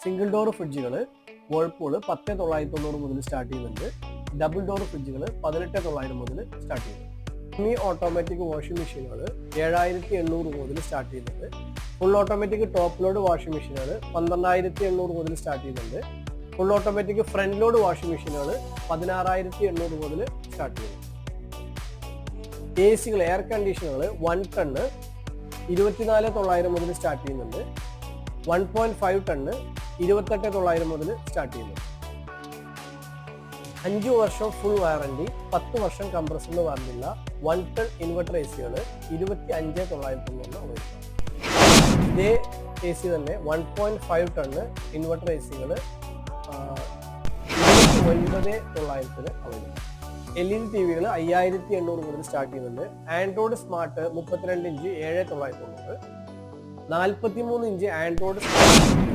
Single door ഫ്രിഡ്ജുകൾ Whirlpool 10,990 മുതൽ start ചെയ്യുന്നുണ്ട്. Double door ഫ്രിഡ്ജുകൾ 18,900 മുതൽ സ്റ്റാർട്ട് ചെയ്യുന്നുണ്ട്. സെമി ഓട്ടോമാറ്റിക് വാഷിംഗ് മെഷീനുകൾ 7,800 മുതൽ സ്റ്റാർട്ട് ചെയ്യുന്നുണ്ട്. Full automatic top load washing മെഷീനുകൾ 12,800 മുതൽ സ്റ്റാർട്ട് ചെയ്യുന്നുണ്ട്. Full automatic front load washing മെഷീനുകൾ 16,800 മുതൽ സ്റ്റാർട്ട് ചെയ്യുന്നുണ്ട്. എ സികൾ എയർ കണ്ടീഷനുകൾ 1 ടണ്ണ് 24,900 മുതൽ സ്റ്റാർട്ട് ചെയ്യുന്നുണ്ട്. 1.5 ടണ്ണ് 28,900 മുതൽ സ്റ്റാർട്ട് ചെയ്യുന്നുണ്ട്. 5 വർഷം ഫുൾ വാറണ്ടി, 10 വർഷം കംപ്രസറിന് വാറണ്ടിയുള്ള 1 ടൺ ഇൻവെർട്ടർ എ സികൾ 25,990 അവൈലബിൾ. ഇതേ എ സി തന്നെ 1.5 ടണ്ണ് ഇൻവെർട്ടർ എ സികൾ 29,900 അവൈലബിൾ. LED ടി വികൾ 5,800 മുതൽ സ്റ്റാർട്ട് ചെയ്യുന്നുണ്ട്. Android smart 32 inch 7,990, 43 inch Android smart